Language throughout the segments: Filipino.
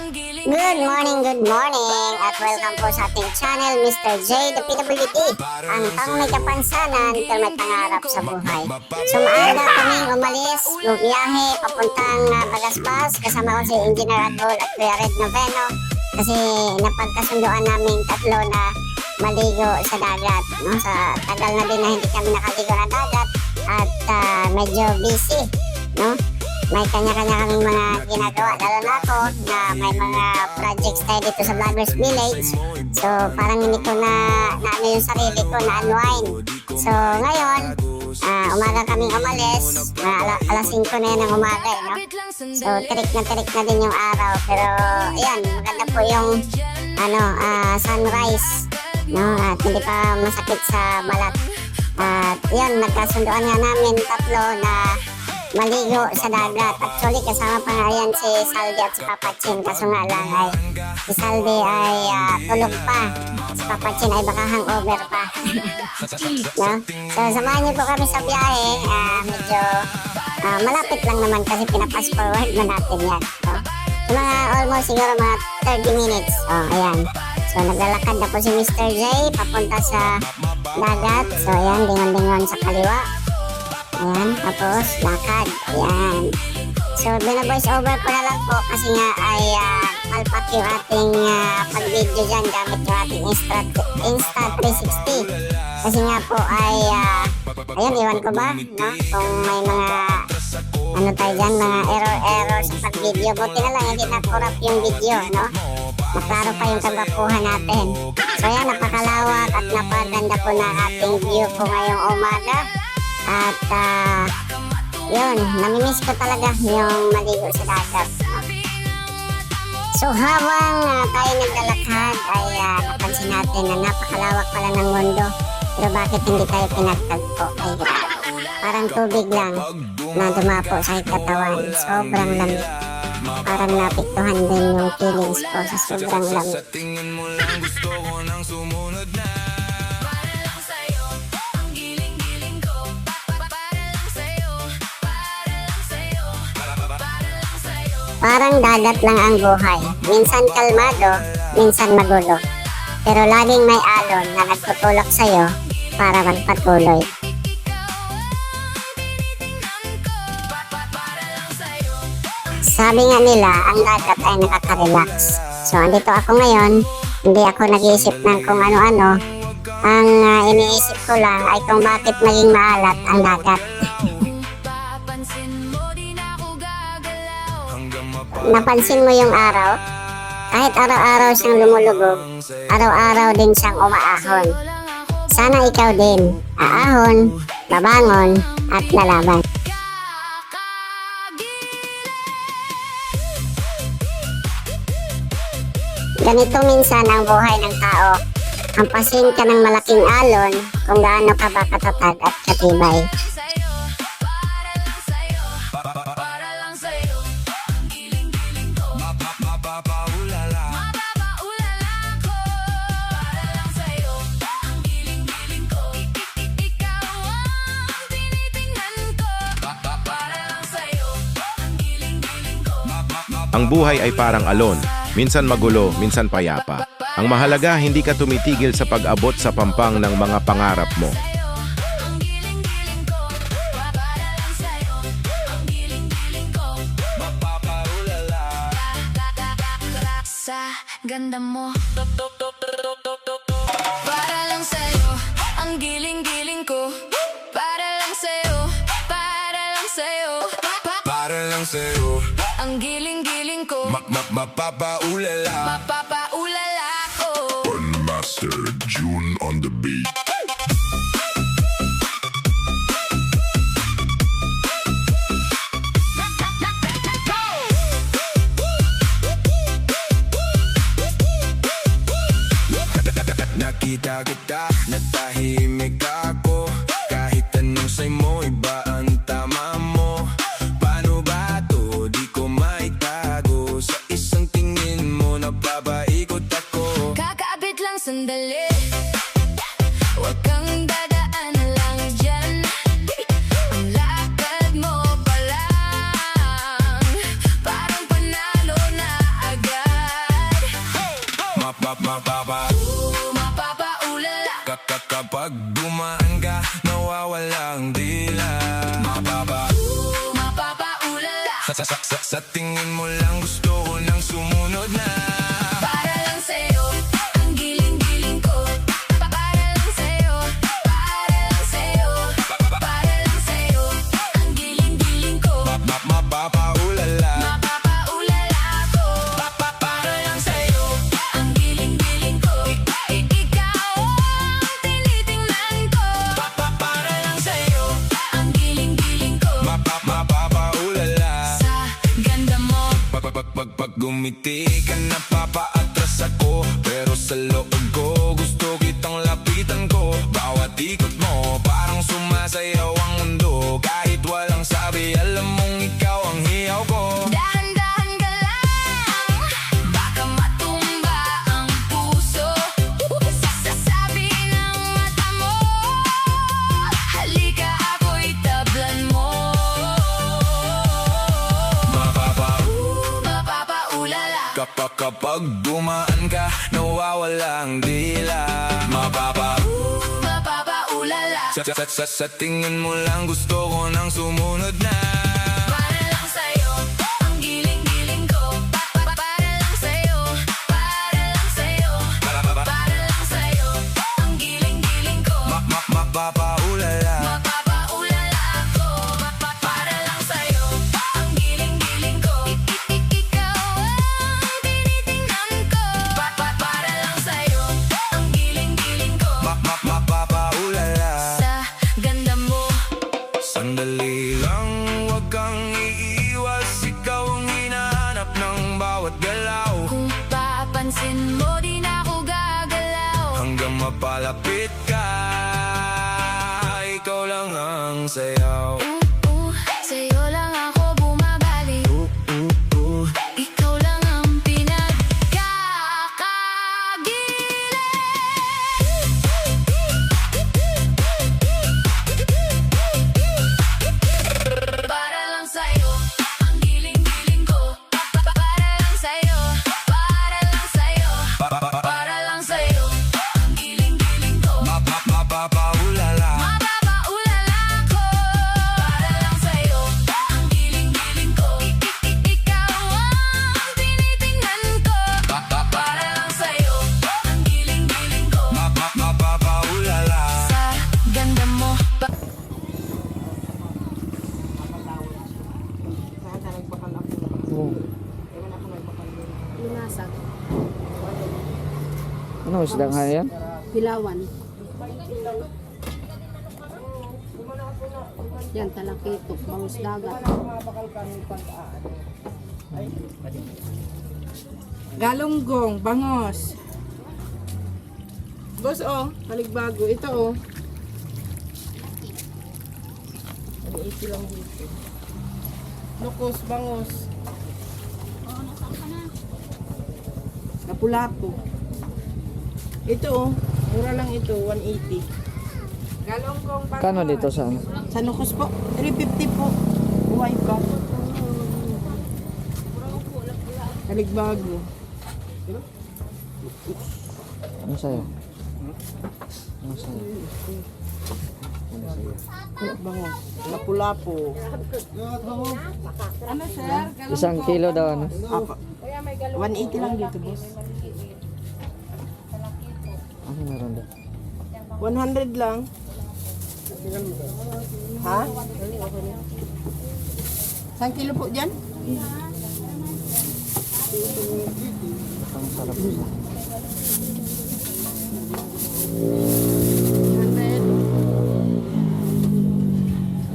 Good morning at welcome po sa ating channel, Mr. J, the PWD, ang taong may kapansanan pero may pangarap sa buhay. So maaga kaming umalis, bumiyahe, papuntang Bagaspas, kasama ko si Engineer Adol at Kuya Red Noveno kasi napagkasunduan namin tatlo na maligo sa dagat. No? Sa tagal na din na hindi kami nakaligo na dagat at medyo busy. No? May kanya-kanya kaming mga ginagawa, lalo na ako na may mga projects tayo dito sa Vloggers Village. So parang hindi ko na ano yung sarili ko na unwind. So ngayon, umaga kaming umalis, alas 5 na yan ng umaga, no? So tirik na din yung araw, pero ayan, maganda po yung sunrise, no? At hindi pa masakit sa balat. At yan, nagkasunduan nga namin tatlo na maligo sa dagat. Actually, kasama pa nga yan si Saldi at si Papa Chin. Kaso nga lang ay si Saldi ay tulog pa. Si Papa Chin ay baka hangover pa. No? So, samahan niyo po kami sa biyahe. Medyo malapit lang naman kasi pinapass forward na natin yan. So, mga almost siguro mga 30 minutes. Ayan. So, naglalakad na po si Mr. J papunta sa dagat. So, ayan, lingon-lingon sa kaliwa. Ayan, tapos lakad. Ayan. So, bina-voice over ko na lang po kasi nga ay palpak yung ating pag-video dyan gamit yung ating Insta360. Kasi nga po ay, ayan, iwan ko ba? No? Kung may mga, tayo dyan, mga error sa pag-video. Buti na lang, hindi na-corrupt yung video, no? Maklaro pa yung kagwapuhan natin. So, ayan, napakalawak at napaganda po na ating view po ngayong umaga. At yun, namimiss ko talaga yung maligo sa dagat. So habang tayo naglalakad ay napansin natin na napakalawak pala ng mundo. Pero bakit hindi tayo pinagtagpo? Ay parang tubig lang na dumapo sa katawan. Sobrang lamig. Parang napiktuhan din yung feelings ko sa sobrang lamig. Parang dagat lang ang buhay. Minsan kalmado, minsan magulo. Pero laging may alon na nagtutulak sa'yo para magpatuloy. Sabi nga nila, ang dagat ay nakaka-relax. So, andito ako ngayon, hindi ako nag-iisip ng kung ano-ano. Ang iniisip ko lang ay kung bakit maging maalat ang dagat. Napansin mo yung araw? Kahit araw-araw siyang lumulubog, araw-araw din siyang umaahon. Sana ikaw din, aahon, babangon, at lalaban. Ganito minsan ang buhay ng tao. Hampasin ka ng malaking alon kung gaano ka ba katatag at katibay. Ang buhay ay parang alon, minsan magulo, minsan payapa. Ang mahalaga, hindi ka tumitigil sa pag-abot sa pampang ng mga pangarap mo. Sa ganda mo, para lang sa'yo, ang giling-giling ko. Para lang sa'yo, para lang sa'yo, para lang sa'yo, ang giling-giling ko. Mapapaulala ko. Master June on the beat. Nakita kita, natahimik ako. Kahit anong say mo, iba ang tama mo. Paano ba to? Di ko maitago. Sa isang tingin mo, napapaikot ako. Kakaabit lang sandali. Huwag kang dadaan lang dyan. Ang lakad mo pa lang, parang panalo na agad. Mapapaulala. Kapag dumaan ka, nawawala ang dila. Mapapaulala. Sa tingin mo lang gusto ko nang sumunod na. Para lang sa'yo, ang giling-giling ko. Para lang sa'yo, para lang sa'yo. Para lang sa'yo, ang giling-giling ko. Mapapaulala. Mapapaulala ako. Para lang sa'yo, ang giling-giling ko. Ikaw ang tinitingnan ko. Para lang sa'yo, ang giling-giling ko. Mapapaulala. Sa ganda mo, Pag gumiti ka, napapaatras ako. Pero sa loob ko, gusto kitang lapitan ko. Bawat ikot mo, parang sumasayaw ang mundo. Kahit walang sabi, alam mong ikaw ang hiyaw ko. dahan-dahan ka lang. Baka matumba ang puso. Sasabi ng mata mo, halika ako'y tablan mo. Mapapaulala. Kapag dumaan ka, nawawala ang dila. Mapapaulala. Sa tingin mo lang gusto ko nang sumunod na. Para lang sa'yo, ang giling-giling ko. Para lang sa'yo, para lang sa'yo. Para lang sa'yo, ang giling-giling ko. Mapapaulala. Mapapaulala ako. Para lang sa'yo, ang giling-giling ko. Ikaw ang tinitingnan ko. Para lang sa'yo, ang giling-giling ko. Mapapaulala. Sa ganda mo, Sandali lang, wag kang iiwas. Ikaw ang hinahanap ng bawat galaw. kung papansin mo, di na ako gagalaw. Hanggang mapalapit ka, ikaw lang ang sayaw. Sa'yo lang ako bumabalik. Ikaw lang ang pinagkakagiling. Para lang sa'yo, ang giling-giling ko. Para lang sa'yo, para lang sa'yo. Para lang sa'yo, ang giling-giling ko. Mapapaulala. Mapapaulala ko. Para lang sa'yo, ang giling-giling ko. Ikaw ang tinitingnan ko. Para lang sa'yo, ang giling-giling ko. Mapapaulala. Sa ganda mo, Lumasag. Ano isda nga yan? Pilawan. Yan, talakitok. Bangus dagat. Galunggong, bangos. Boss, oh, baligbago. Ito, oh. Ano, 80 lang dito. Lukos, bangos. Lapu-lapu. Ito, oh. Mura lang ito, 180. Galunggong, bangos. Kano dito sa ano? Sa Nukos po, 350 po. Buhay pa. Baligbago. Ano sa'yo? Ano sa'yo? Bangos. Lapu-lapu. Ano, sir? 1 kilo daw ano? Apa. 180 lang dito, boss. Ano meron doon? 100 lang. Ha? 1 kilo po dyan? Ang sarap siya. 100.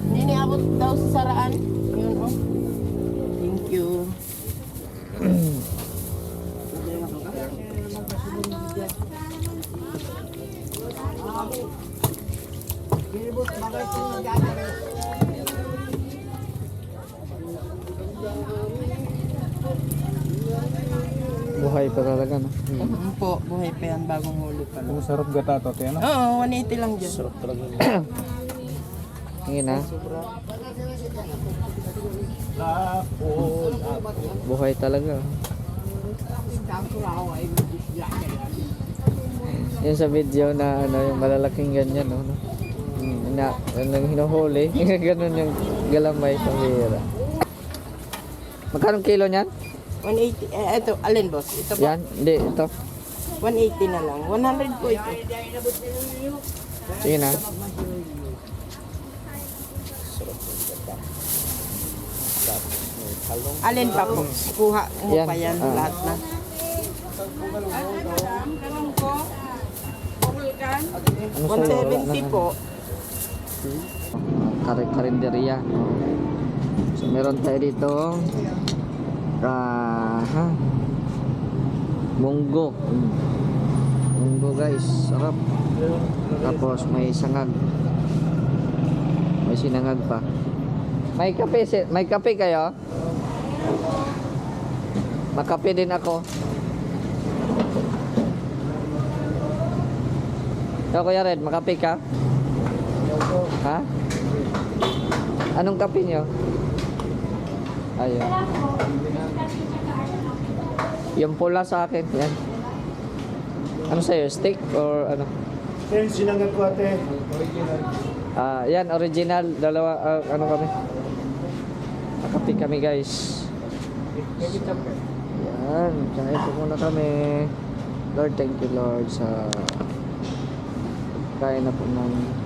Hindi niabot daw sa saraan. Yun, oh. Thank you. Buhay pa talaga no? Po, buhay pa yan, bagong huli pa lang. Sarap gata to, ano? Oo, 180 lang dyan. Sarap talaga. Ngayon ha? Buhay talaga. Yung sa video na ano, yung malalaking ganyan, no? Nang hinuhuli, ganun yung galamay sa bira. Magkano kilo niyan? 180. Ito, alin boss? Ito ba? Yan, hindi, ito. 180 na lang. 100 po ito. Sige na. Alin pa po? Kuha mo Yan, pa yan ah. lahat na. Ano sa'yo? Wala na, 170 po. Karinderya. So meron tayo dito munggo. Munggo guys, sarap. Tapos may sangag. May sinangag pa. May kape kayo? Makape din ako. Ikaw Kuya Red, makape ka? Ha? Anong kape nyo? Ayun. Yung pula sa akin, yan. Ano sa'yo? Steak or ano? Yan, sinangag ko ate. Yan, original. Dalawa, ano kami? Makape kami guys. Yan, kaya ito muna kami. Lord, thank you Lord sa kaya na po namin.